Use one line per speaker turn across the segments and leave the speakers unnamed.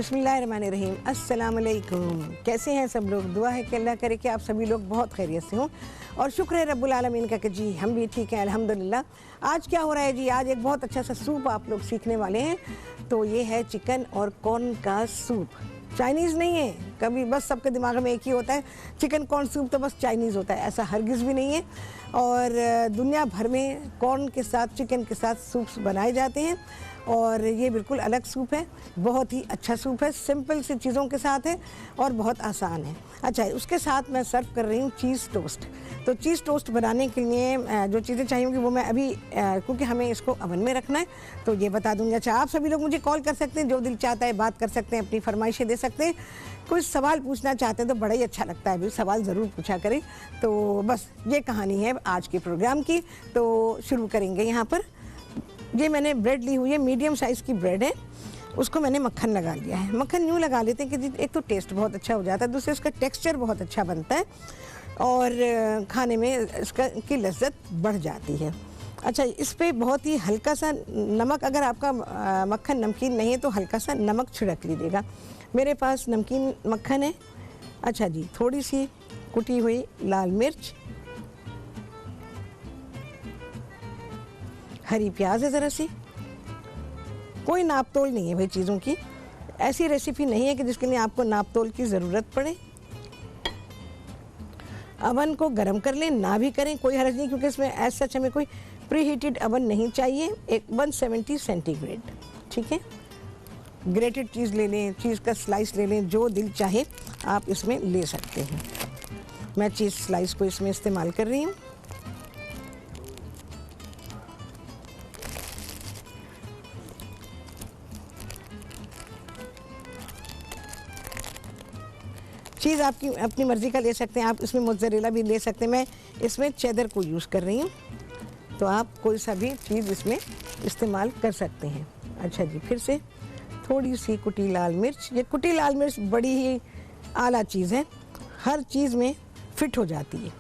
बिस्मिल्लाहिर्रहमानिर्रहीम। अस्सलाम वालेकुम। कैसे हैं सब लोग? दुआ है कि अल्लाह करे कि आप सभी लोग बहुत खैरियत से हों और शुक्र है रब्बुल आलमीन का कि जी हम भी ठीक हैं अल्हम्दुलिल्लाह। आज क्या हो रहा है जी? आज एक बहुत अच्छा सा सूप आप लोग सीखने वाले हैं। तो ये है चिकन और कॉर्न का सूप। चाइनीज़ नहीं है, कभी बस सबके दिमाग में एक ही होता है चिकन कॉर्न सूप, तो बस चाइनीज़ होता है, ऐसा हरगिज़ भी नहीं है। और दुनिया भर में कॉर्न के साथ चिकन के साथ सूप्स बनाए जाते हैं और ये बिल्कुल अलग सूप है, बहुत ही अच्छा सूप है, सिंपल सी चीज़ों के साथ है और बहुत आसान है। अच्छा, उसके साथ मैं सर्व कर रही हूँ चीज़ टोस्ट। तो चीज़ टोस्ट बनाने के लिए जो चीज़ें चाहिए होंगी वो मैं अभी क्योंकि हमें इसको ओवन में रखना है तो ये बता दूँगी। अच्छा, आप सभी लोग मुझे कॉल कर सकते हैं, जो दिल चाहता है बात कर सकते हैं, अपनी फरमाइशें दे सकते हैं। कोई सवाल पूछना चाहते हैं तो बड़ा ही अच्छा लगता है, भी सवाल ज़रूर पूछा करें। तो बस ये कहानी है आज के प्रोग्राम की। तो शुरू करेंगे। यहाँ पर ये मैंने ब्रेड ली हुई है, मीडियम साइज़ की ब्रेड है, उसको मैंने मक्खन लगा लिया है। मक्खन यूँ लगा लेते हैं कि एक तो टेस्ट बहुत अच्छा हो जाता है, दूसरे उसका टेक्सचर बहुत अच्छा बनता है और खाने में इसका की लज्जत बढ़ जाती है। अच्छा, इस पर बहुत ही हल्का सा नमक, अगर आपका मक्खन नमकीन नहीं है तो हल्का सा नमक छिड़क लीजिएगा। मेरे पास नमकीन मक्खन है। अच्छा जी, थोड़ी सी कुटी हुई लाल मिर्च, हरी प्याज है ज़रा सी। कोई नाप तोल नहीं है भाई चीज़ों की, ऐसी रेसिपी नहीं है कि जिसके लिए आपको नाप तोल की ज़रूरत पड़े। अवन को गर्म कर लें, ना भी करें कोई हर्ज नहीं, क्योंकि इसमें एज सच हमें कोई प्री हीटेड अवन नहीं चाहिए। एक 170 सेंटीग्रेड, ठीक है। ग्रेटेड चीज़ ले लें, चीज़ का स्लाइस ले लें, जो दिल चाहे आप इसमें ले सकते हैं। मैं चीज़ स्लाइस को इसमें इस्तेमाल कर रही हूँ। चीज़ आपकी अपनी मर्ज़ी का ले सकते हैं, आप इसमें मोज़रेला भी ले सकते हैं। मैं इसमें चेदर को यूज़ कर रही हूँ, तो आप कोई सा भी चीज़ इसमें इस्तेमाल कर सकते हैं। अच्छा जी, फिर से थोड़ी सी कुटी लाल मिर्च। ये कुटी लाल मिर्च बड़ी ही आला चीज़ है, हर चीज़ में फिट हो जाती है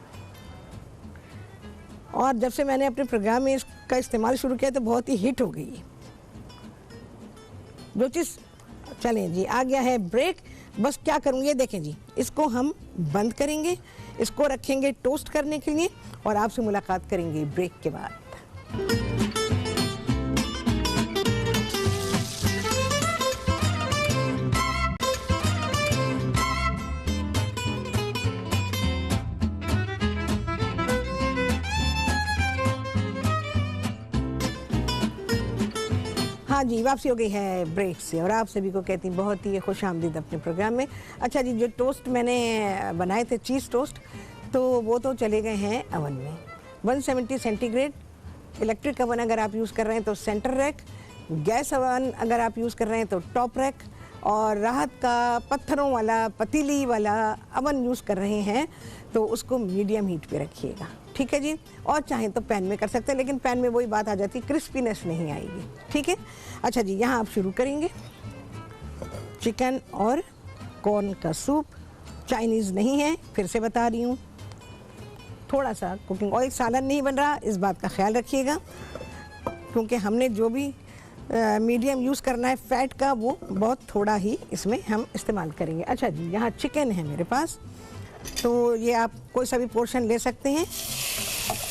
और जब से मैंने अपने प्रोग्राम में इसका इस्तेमाल शुरू किया तो बहुत ही हिट हो गई है जो चीज़। चलें जी, आ गया है ब्रेक। बस क्या करूँगी, ये देखें जी, इसको हम बंद करेंगे, इसको रखेंगे टोस्ट करने के लिए और आपसे मुलाकात करेंगे ब्रेक के बाद। हाँ जी, वापसी हो गई है ब्रेक से और आप सभी को कहती बहुत ही खुश आमदीद अपने प्रोग्राम में। अच्छा जी, जो टोस्ट मैंने बनाए थे चीज़ टोस्ट, तो वो तो चले गए हैं अवन में 170 सेंटीग्रेड। इलेक्ट्रिक अवन अगर आप यूज़ कर रहे हैं तो सेंटर रैक, गैस अवन अगर आप यूज़ कर रहे हैं तो टॉप रैक, और राहत का पत्थरों वाला पतीली वाला अवन यूज़ कर रहे हैं तो उसको मीडियम हीट पे रखिएगा, ठीक है जी। और चाहें तो पैन में कर सकते हैं, लेकिन पैन में वही बात आ जाती है, क्रिस्पीनेस नहीं आएगी, ठीक है। अच्छा जी, यहाँ आप शुरू करेंगे चिकन और कॉर्न का सूप। चाइनीज़ नहीं है, फिर से बता रही हूँ। थोड़ा सा कुकिंग ऑयल, सालन नहीं बन रहा, इस बात का ख्याल रखिएगा, क्योंकि हमने जो भी मीडियम यूज़ करना है फैट का, वो बहुत थोड़ा ही इसमें हम इस्तेमाल करेंगे। अच्छा जी, यहाँ चिकन है मेरे पास, तो ये आप कोई सा भी पोर्शन ले सकते हैं।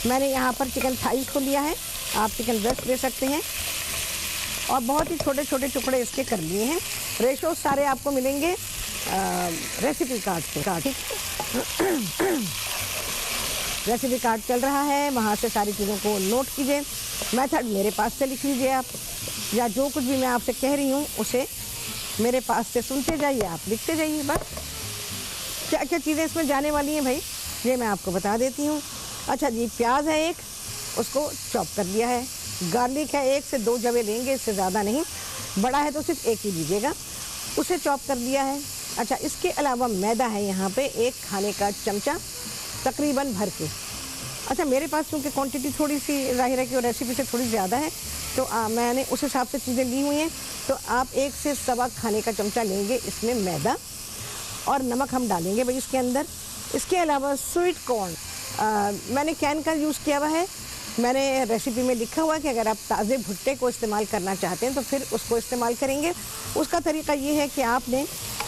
मैंने यहाँ पर चिकन थाई को लिया है, आप चिकन ब्रेस्ट ले सकते हैं और बहुत ही छोटे छोटे टुकड़े इसके कर लिए हैं। रेशो सारे आपको मिलेंगे रेसिपी कार्ड पे, ठीक। रेसिपी कार्ड चल रहा है, वहाँ से सारी चीज़ों को नोट कीजिए। मेथड मेरे पास से लिख लीजिए आप, या जो कुछ भी मैं आपसे कह रही हूँ उसे मेरे पास से सुनते जाइए, आप लिखते जाइए। बस क्या क्या चीज़ें इसमें जाने वाली हैं भाई, ये मैं आपको बता देती हूँ। अच्छा जी, प्याज है एक, उसको चॉप कर लिया है। गार्लिक है, 1 से 2 जवे लेंगे, इससे ज़्यादा नहीं। बड़ा है तो सिर्फ एक ही लीजिएगा, उसे चॉप कर लिया है। अच्छा, इसके अलावा मैदा है यहाँ पे 1 खाने का चमचा तकरीबन भर के। अच्छा, मेरे पास क्योंकि क्वांटिटी थोड़ी सी ज़ाहिर है कि रेसिपी से थोड़ी ज़्यादा है, तो मैंने उस हिसाब से चीज़ें ली हुई हैं। तो आप 1 से सवा खाने का चमचा लेंगे इसमें मैदा, और नमक हम डालेंगे भाई इसके अंदर। इसके अलावा स्वीट कॉर्न मैंने कैन का यूज़ किया हुआ है, मैंने रेसिपी में लिखा हुआ है कि अगर आप ताज़े भुट्टे को इस्तेमाल करना चाहते हैं तो फिर उसको इस्तेमाल करेंगे। उसका तरीका ये है कि आपने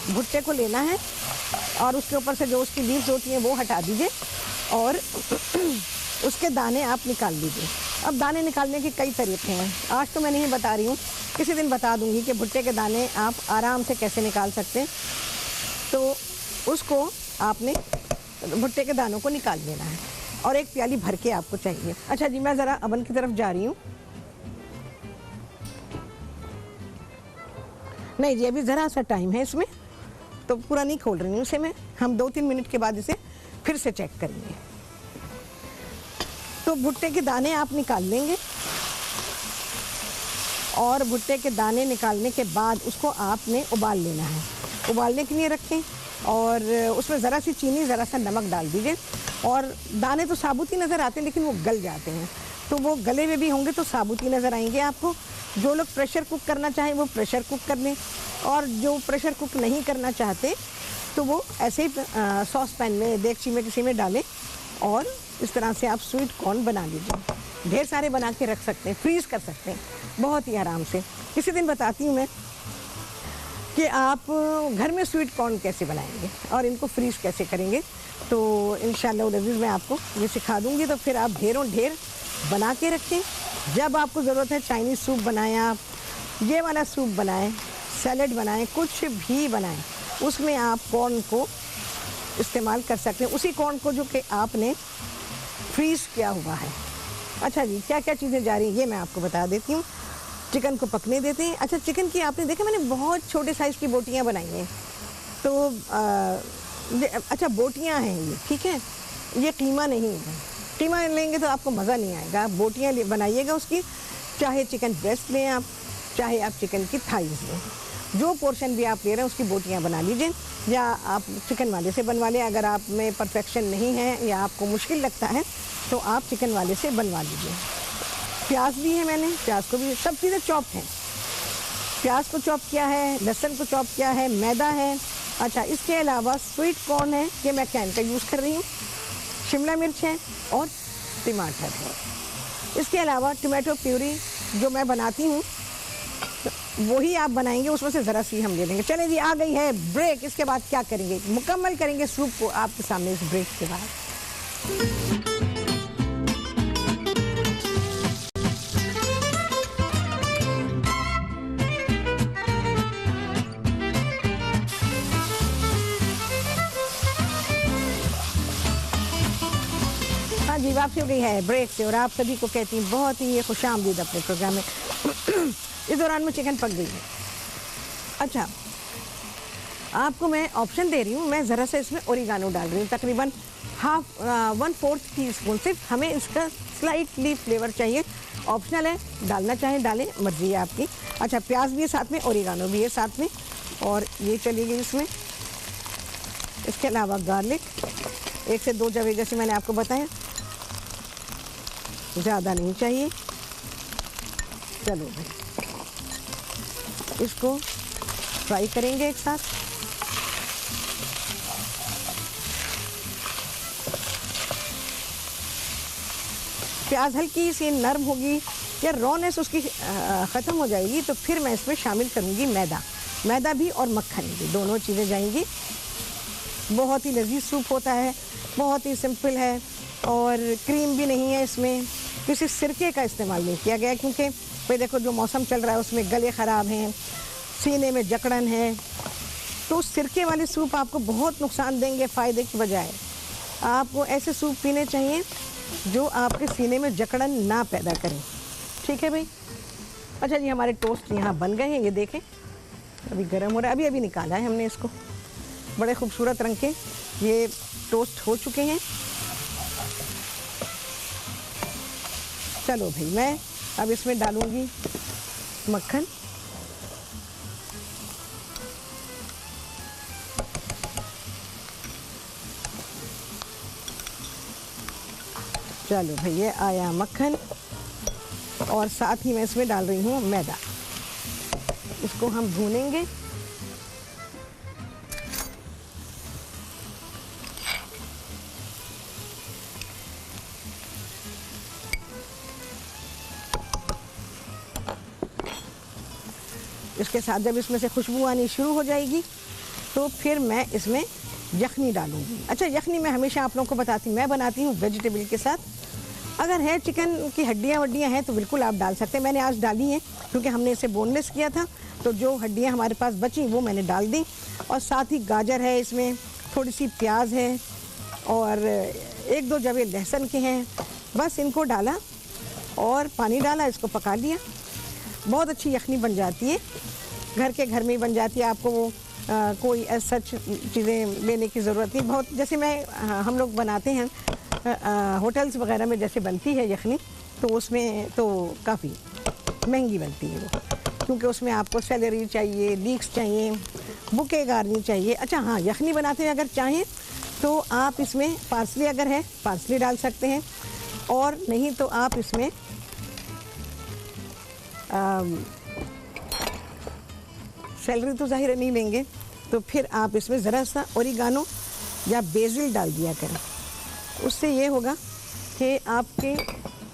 भुट्टे को लेना है और उसके ऊपर से जो उसकी लीव्स होती हैं वो हटा दीजिए और उसके दाने आप निकाल लीजिए। अब दाने निकालने के कई तरीके हैं, आज तो मैं नहीं बता रही हूँ, किसी दिन बता दूँगी कि भुट्टे के दाने आप आराम से कैसे निकाल सकते हैं। तो उसको आपने भुट्टे के दानों को निकाल लेना है और एक प्याली भर के आपको चाहिए। अच्छा जी, मैं ज़रा अवन की तरफ जा रही हूँ। नहीं जी, अभी ज़रा सा टाइम है इसमें, तो पूरा नहीं खोल रही हूँ इसे मैं। हम 2-3 मिनट के बाद इसे फिर से चेक करेंगे। तो भुट्टे के दाने आप निकाल लेंगे और भुट्टे के दाने निकालने के बाद उसको आपने उबाल लेना है। उबालने के लिए रखें और उसमें ज़रा सी चीनी, ज़रा सा नमक डाल दीजिए। और दाने तो साबुत ही नज़र आते हैं लेकिन वो गल जाते हैं, तो वो गले हुए भी होंगे तो साबुत ही नज़र आएंगे आपको। जो लोग प्रेशर कुक करना चाहें वो प्रेशर कुक कर लें और जो प्रेशर कुक नहीं करना चाहते तो वो ऐसे ही सॉस पैन में, देगची में, किसी में डालें और इस तरह से आप स्वीट कॉर्न बना लीजिए। ढेर सारे बना के रख सकते हैं, फ्रीज़ कर सकते हैं बहुत ही आराम से। किसी दिन बताती हूँ मैं कि आप घर में स्वीट कॉर्न कैसे बनाएंगे और इनको फ्रीज़ कैसे करेंगे। तो इंशाअल्लाह अज़ीज़ मैं आपको ये सिखा दूँगी, तो फिर आप ढेरों ढेर बना के रखें। जब आपको ज़रूरत है चाइनीज़ सूप बनाएं, आप ये वाला सूप बनाएं, सैलड बनाएं, कुछ भी बनाएं, उसमें आप कॉर्न को इस्तेमाल कर सकते हैं, उसी कॉर्न को जो कि आपने फ्रीज़ किया हुआ है। अच्छा जी, क्या क्या चीज़ें जा रही हैं ये मैं आपको बता देती हूँ। चिकन को पकने देते हैं। अच्छा, चिकन की आपने देखा मैंने बहुत छोटे साइज़ की बोटियाँ बनाई हैं, तो अच्छा बोटियाँ हैं ये, ठीक है, ये कीमा नहीं है। कीमा लेंगे तो आपको मज़ा नहीं आएगा। बोटियाँ बनाइएगा उसकी, चाहे चिकन ब्रेस्ट लें आप, चाहे आप चिकन की थाइस लें, जो पोर्शन भी आप ले रहे हैं उसकी बोटियाँ बना लीजिए, या आप चिकन वाले से बनवा लें। अगर आप में परफेक्शन नहीं है या आपको मुश्किल लगता है तो आप चिकन वाले से बनवा लीजिए। प्याज भी है, मैंने प्याज को भी, सब चीज़ें चॉप हैं। प्याज को चॉप किया है, लहसुन को चॉप किया है, मैदा है। अच्छा, इसके अलावा स्वीट कॉर्न है, ये मैं कैन का यूज़ कर रही हूँ, शिमला मिर्च है और टमाटर है। इसके अलावा टमाटो प्यूरी जो मैं बनाती हूँ वही आप बनाएंगे, उसमें से ज़रा सी हम ले लेंगे। चलें जी, आ गई है ब्रेक। इसके बाद क्या करेंगे, मुकम्मल करेंगे सूप को आपके सामने इस ब्रेक के बाद। जी, वापसी हो गई है ब्रेक से और आप सभी को कहती हूँ बहुत ही खुशामदीद अपने प्रोग्राम में। इस दौरान में चिकन पक गई है। अच्छा, आपको मैं ऑप्शन दे रही हूँ, मैं ज़रा सा इसमें ओरिगानो डाल रही हूँ, तकरीबन 1/4 टीस्पून। सिर्फ हमें इसका स्लाइटली फ्लेवर चाहिए, ऑप्शनल है, डालना चाहें डालें, मर्जी है आपकी। अच्छा, प्याज भी है साथ में, ओरिगानो भी है साथ में, और ये चलेगी इसमें। इसके अलावा गार्लिक 1 से 2 जवे, जैसे मैंने आपको बताया, ज़्यादा नहीं चाहिए। चलो भाई, इसको फ्राई करेंगे एक साथ। प्याज हल्की सी नरम होगी या रॉनेस उसकी ख़त्म हो जाएगी तो फिर मैं इसमें शामिल करूँगी मैदा। मैदा भी और मक्खन भी, दोनों चीज़ें जाएंगी। बहुत ही लजीज सूप होता है, बहुत ही सिंपल है और क्रीम भी नहीं है इसमें। किसी सिरके का इस्तेमाल नहीं किया गया क्योंकि भाई देखो जो मौसम चल रहा है उसमें गले ख़राब हैं, सीने में जकड़न है, तो सिरके वाले सूप आपको बहुत नुकसान देंगे फ़ायदे की बजाय। आपको ऐसे सूप पीने चाहिए जो आपके सीने में जकड़न ना पैदा करें, ठीक है भाई। अच्छा जी, हमारे टोस्ट यहाँ बन गए हैं, ये देखें अभी गर्म हो रहा है, अभी निकाला है हमने इसको। बड़े खूबसूरत रंग के ये टोस्ट हो चुके हैं। चलो भाई, मैं अब इसमें डालूंगी मक्खन। चलो भाई, ये आया मक्खन और साथ ही मैं इसमें डाल रही हूँ मैदा। इसको हम भूनेंगे। इसके साथ जब इसमें से खुशबू आनी शुरू हो जाएगी तो फिर मैं इसमें यखनी डालूँगी। अच्छा, यखनी मैं हमेशा आप लोगों को बताती हूँ, मैं बनाती हूँ वेजिटेबल के साथ। अगर है चिकन की हड्डियाँ वड्डियाँ हैं तो बिल्कुल आप डाल सकते हैं। मैंने आज डाली हैं क्योंकि हमने इसे बोनलेस किया था, तो जो हड्डियाँ हमारे पास बची वो मैंने डाल दी। और साथ ही गाजर है, इसमें थोड़ी सी प्याज है और 1-2 जवे लहसुन के हैं। बस इनको डाला और पानी डाला, इसको पका लिया। बहुत अच्छी यखनी बन जाती है, घर के घर में ही बन जाती है। आपको वो कोई सच चीज़ें लेने की ज़रूरत नहीं। बहुत जैसे हम लोग बनाते हैं होटल्स वगैरह में जैसे बनती है यखनी, तो उसमें तो काफ़ी महंगी बनती है वो, क्योंकि उसमें आपको सेलरी चाहिए, लीक्स चाहिए, बुके गार्नी चाहिए। अच्छा हाँ, यखनी बनाते हैं अगर चाहें तो आप इसमें पार्सली, अगर है पार्सली डाल सकते हैं, और नहीं तो आप इसमें सेलरी तो ज़ाहिर नहीं लेंगे, तो फिर आप इसमें ज़रा सा ओरिगानो या बेसिल डाल दिया करें। उससे ये होगा कि आपके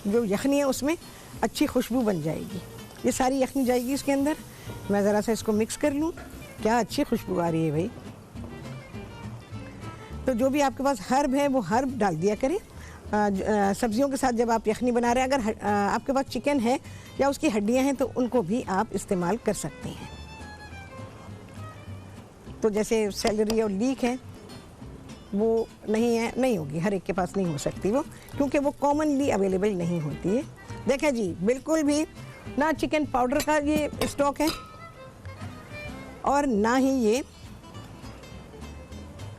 जो यखनी है उसमें अच्छी खुशबू बन जाएगी। ये सारी यखनी जाएगी इसके अंदर। मैं ज़रा सा इसको मिक्स कर लूँ। क्या अच्छी खुशबू आ रही है भाई। तो जो भी आपके पास हर्ब है वो हर्ब डाल दिया करें सब्जियों के साथ जब आप यखनी बना रहे हैं। अगर आपके पास चिकन है या उसकी हड्डियाँ हैं तो उनको भी आप इस्तेमाल कर सकते हैं। तो जैसे सेलरी और लीक है वो नहीं होगी, हर एक के पास नहीं हो सकती वो, क्योंकि वो कॉमनली अवेलेबल नहीं होती है। देखें जी, बिल्कुल भी ना चिकन पाउडर का ये स्टॉक है और ना ही ये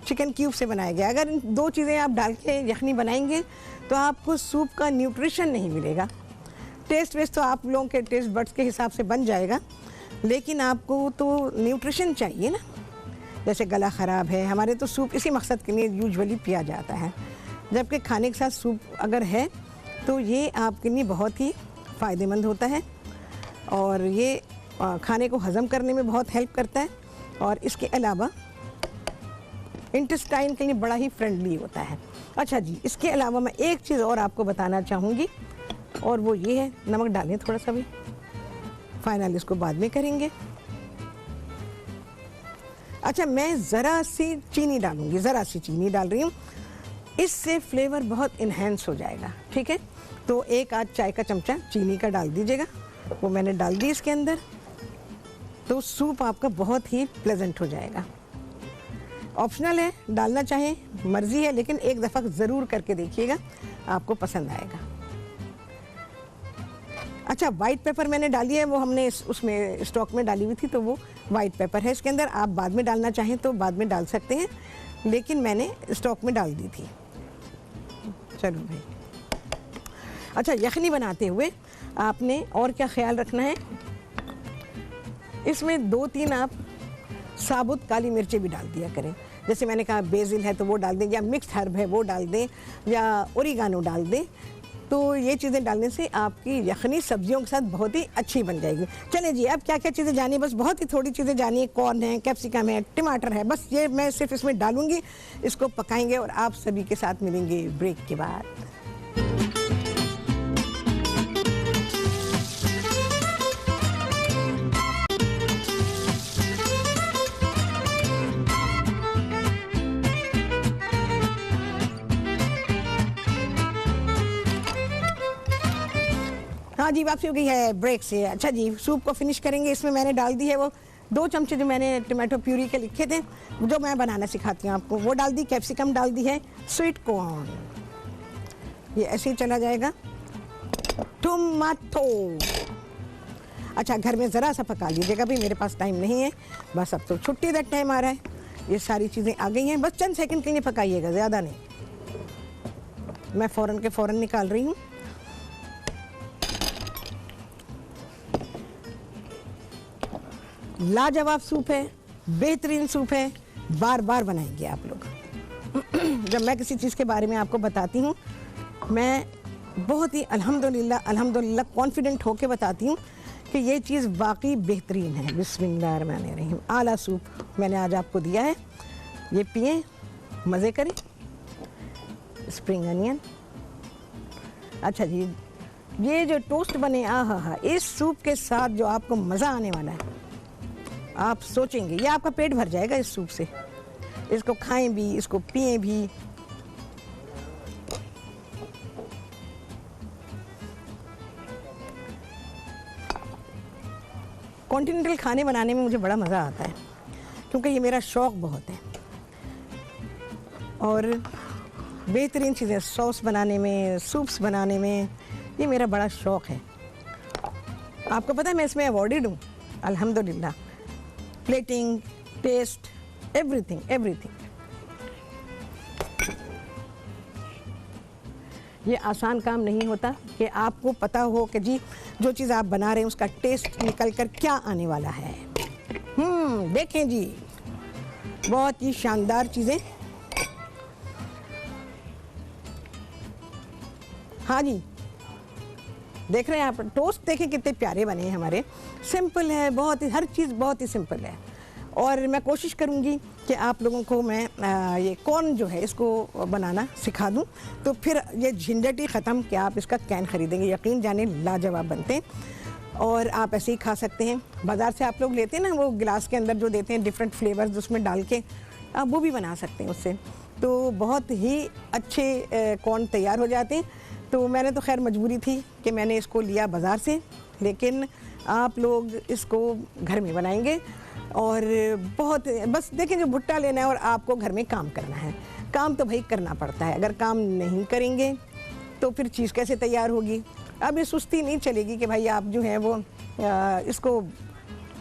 चिकन क्यूब से बनाया गया। अगर इन 2 चीज़ें आप डाल के यखनी बनाएंगे तो आपको सूप का न्यूट्रिशन नहीं मिलेगा। टेस्ट वेस्ट तो आप लोगों के टेस्ट बड्स के हिसाब से बन जाएगा, लेकिन आपको तो न्यूट्रिशन चाहिए ना। जैसे गला ख़राब है, हमारे तो सूप इसी मकसद के लिए यूजुअली पिया जाता है, जबकि खाने के साथ सूप अगर है तो ये आपके लिए बहुत ही फ़ायदेमंद होता है और ये खाने को हज़म करने में बहुत हेल्प करता है। और इसके अलावा इंटेस्टाइन के लिए बड़ा ही फ्रेंडली होता है। अच्छा जी, इसके अलावा मैं एक चीज़ और आपको बताना चाहूँगी, और वो ये है, नमक डालें थोड़ा सा भी, फाइनल इसको बाद में करेंगे। अच्छा, मैं ज़रा सी चीनी डालूँगी, ज़रा सी चीनी डाल रही हूँ, इससे फ्लेवर बहुत इन्हेंस हो जाएगा। ठीक है, तो 1 आध चाय का चमचा चीनी का डाल दीजिएगा, वो मैंने डाल दी इसके अंदर, तो सूप आपका बहुत ही प्लेजेंट हो जाएगा। ऑप्शनल है, डालना चाहें मर्ज़ी है, लेकिन एक दफ़ा ज़रूर करके देखिएगा, आपको पसंद आएगा। अच्छा, वाइट पेपर मैंने डाली है, वो हमने उसमें स्टॉक में डाली हुई थी, तो वो वाइट पेपर है इसके अंदर। आप बाद में डालना चाहें तो बाद में डाल सकते हैं, लेकिन मैंने स्टॉक में डाल दी थी। चलो भाई। अच्छा, यखनी बनाते हुए आपने और क्या ख्याल रखना है, इसमें 2-3 आप साबुत काली मिर्चें भी डाल दिया करें। जैसे मैंने कहा बेसिल है तो वो डाल दें, या मिक्स्ड हर्ब है वो डाल दें, या ओरिगानो डाल दें। तो ये चीज़ें डालने से आपकी यखनी सब्जियों के साथ बहुत ही अच्छी बन जाएगी। चलें जी, अब क्या क्या चीज़ें जानिए, बस बहुत ही थोड़ी चीज़ें जानिए। कॉर्न है, कैप्सिकम है, टमाटर है, बस ये मैं सिर्फ इसमें डालूंगी, इसको पकाएंगे और आप सभी के साथ मिलेंगे ब्रेक के बाद। हाँ जी, वापसी हो गई है ब्रेक से। अच्छा जी, सूप को फिनिश करेंगे। इसमें मैंने डाल दी है वो 2 चमचे जो मैंने टमाटो प्यूरी के लिखे थे, जो मैं बनाना सिखाती हूँ आपको, वो डाल दी। कैप्सिकम डाल दी है, स्वीट कॉर्न, ये ऐसे ही चला जाएगा। टमाटो, अच्छा घर में ज़रा सा पका लीजिएगा भी, मेरे पास टाइम नहीं है, बस अब तो छुट्टी का टाइम आ रहा है। ये सारी चीज़ें आ गई हैं, बस चंद सेकंड के लिए पकाइएगा, ज़्यादा नहीं। मैं फ़ौरन के फ़ौरन निकाल रही हूँ। लाजवाब सूप है, बेहतरीन सूप है, बार बार बनाएंगे आप लोग। जब मैं किसी चीज़ के बारे में आपको बताती हूँ, मैं बहुत ही अल्हम्दुलिल्लाह कॉन्फिडेंट होके बताती हूँ कि ये चीज़ वाकई बेहतरीन है। बिस्मिल्लाहिर्रहमानिर्रहीम। आला सूप मैंने आज आपको दिया है, ये पिएं, मज़े करें। स्प्रिंग अनियन, अच्छा जी, ये जो टोस्ट बने, आ हा, इस सूप के साथ जो आपको मज़ा आने वाला है, आप सोचेंगे, ये आपका पेट भर जाएगा इस सूप से। इसको खाएं भी, इसको पिएं भी। कॉन्टिनेंटल खाने बनाने में मुझे बड़ा मज़ा आता है क्योंकि ये मेरा शौक़ बहुत है। और बेहतरीन चीज़ें सॉस बनाने में, सूप्स बनाने में, ये मेरा बड़ा शौक़ है। आपको पता है मैं इसमें अवॉर्डेड हूँ अल्हम्दुलिल्लाह। Plating, taste, everything everything. ये आसान काम नहीं होता कि आपको पता हो कि जी जो चीज़ आप बना रहे हैं उसका टेस्ट निकल कर क्या आने वाला है। देखें जी, बहुत ही शानदार चीज़ें। हाँ जी, देख रहे हैं आप, टोस्ट देखें कितने प्यारे बने हैं हमारे। सिंपल है बहुत ही, हर चीज़ बहुत ही सिंपल है। और मैं कोशिश करूंगी कि आप लोगों को मैं ये कॉर्न जो है इसको बनाना सिखा दूं, तो फिर ये झंझट ही ख़त्म कि आप इसका कैन ख़रीदेंगे। यकीन जाने लाजवाब बनते हैं और आप ऐसे ही खा सकते हैं। बाज़ार से आप लोग लेते हैं ना वो गिलास के अंदर जो देते हैं डिफरेंट फ्लेवर्स उसमें डाल के, आप वो भी बना सकते हैं उससे। तो बहुत ही अच्छे कॉर्न तैयार हो जाते हैं। तो मैंने तो खैर मजबूरी थी कि मैंने इसको लिया बाज़ार से, लेकिन आप लोग इसको घर में बनाएंगे और बहुत, बस देखें जो भुट्टा लेना है और आपको घर में काम करना है। काम तो भाई करना पड़ता है, अगर काम नहीं करेंगे तो फिर चीज़ कैसे तैयार होगी। अब ये सुस्ती नहीं चलेगी कि भाई आप जो है वो इसको,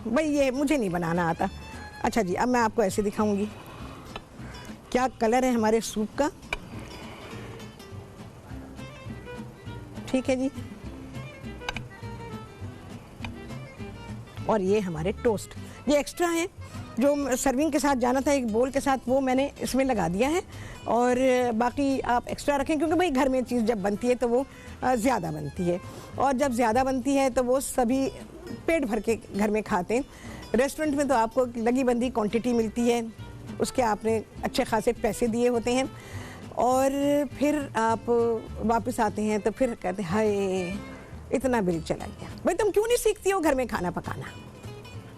भाई ये मुझे नहीं बनाना आता। अच्छा जी, अब मैं आपको ऐसे दिखाऊंगी क्या कलर है हमारे सूप का। ठीक है जी, और ये हमारे टोस्ट, ये एक्स्ट्रा है जो सर्विंग के साथ जाना था एक बोल के साथ, वो मैंने इसमें लगा दिया है। और बाकी आप एक्स्ट्रा रखें क्योंकि भाई घर में चीज़ जब बनती है तो वो ज़्यादा बनती है, और जब ज़्यादा बनती है तो वो सभी पेट भर के घर में खाते हैं। रेस्टोरेंट में तो आपको लगी बंदी क्वांटिटी मिलती है, उसके आपने अच्छे खासे पैसे दिए होते हैं, और फिर आप वापस आते हैं तो फिर कहते हैं हाय इतना बिल चला गया। भाई तुम क्यों नहीं सीखती हो घर में खाना पकाना।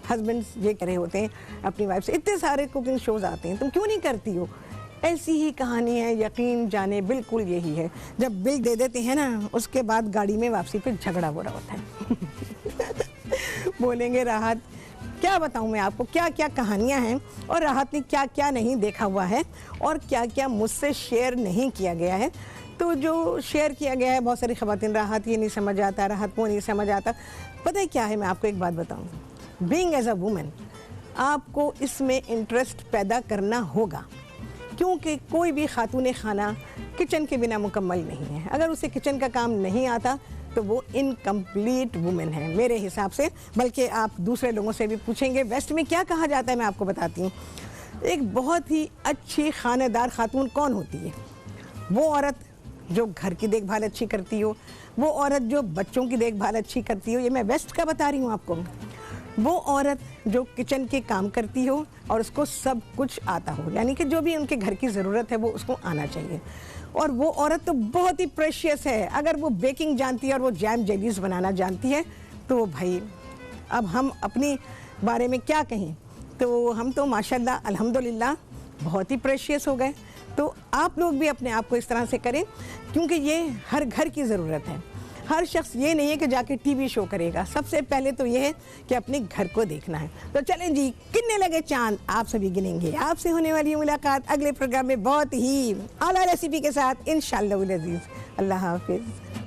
हस्बैंड्स ये कह रहे होते हैं अपनी वाइफ से, इतने सारे कुकिंग शोज़ आते हैं तुम क्यों नहीं करती हो। ऐसी ही कहानी है, यकीन जाने बिल्कुल यही है। जब बिल दे देते हैं ना उसके बाद गाड़ी में वापसी पे झगड़ा हो रहा होता है। बोलेंगे राहत क्या बताऊं मैं आपको, क्या क्या कहानियां हैं और राहत ने क्या क्या नहीं देखा हुआ है और क्या क्या मुझसे शेयर नहीं किया गया है। तो जो शेयर किया गया है बहुत सारी ख़वातीन, राहत ये नहीं समझ आता, राहत वो नहीं समझ आता। पता है क्या है, मैं आपको एक बात बताऊं, बीइंग एज अ वुमेन आपको इसमें इंटरेस्ट पैदा करना होगा, क्योंकि कोई भी खातून खाना किचन के बिना मुकम्मल नहीं है। अगर उसे किचन का काम नहीं आता तो वो इनकम्प्लीट वुमेन है मेरे हिसाब से। बल्कि आप दूसरे लोगों से भी पूछेंगे वेस्ट में क्या कहा जाता है, मैं आपको बताती हूँ। एक बहुत ही अच्छी खानेदार खातून कौन होती है? वो औरत जो घर की देखभाल अच्छी करती हो, वो औरत जो बच्चों की देखभाल अच्छी करती हो। ये मैं वेस्ट का बता रही हूँ आपको। वो औरत जो किचन के काम करती हो और उसको सब कुछ आता हो, यानी कि जो भी उनके घर की ज़रूरत है वो उसको आना चाहिए। और वो औरत तो बहुत ही प्रेशियस है। अगर वो बेकिंग जानती है और वो जैम जेलीज बनाना जानती है तो भाई अब हम अपनी बारे में क्या कहें। तो हम तो माशाल्लाह अल्हम्दुलिल्लाह बहुत ही प्रेशियस हो गए। तो आप लोग भी अपने आप को इस तरह से करें, क्योंकि ये हर घर की ज़रूरत है। हर शख्स ये नहीं है कि जाके टीवी शो करेगा, सबसे पहले तो ये है कि अपने घर को देखना है। तो चलें जी, कितने लगे चांद आप सभी गिनेंगे। आपसे होने वाली मुलाकात अगले प्रोग्राम में बहुत ही आला रेसिपी के साथ इंशाअल्लाह। अल्लाह हाफिज़।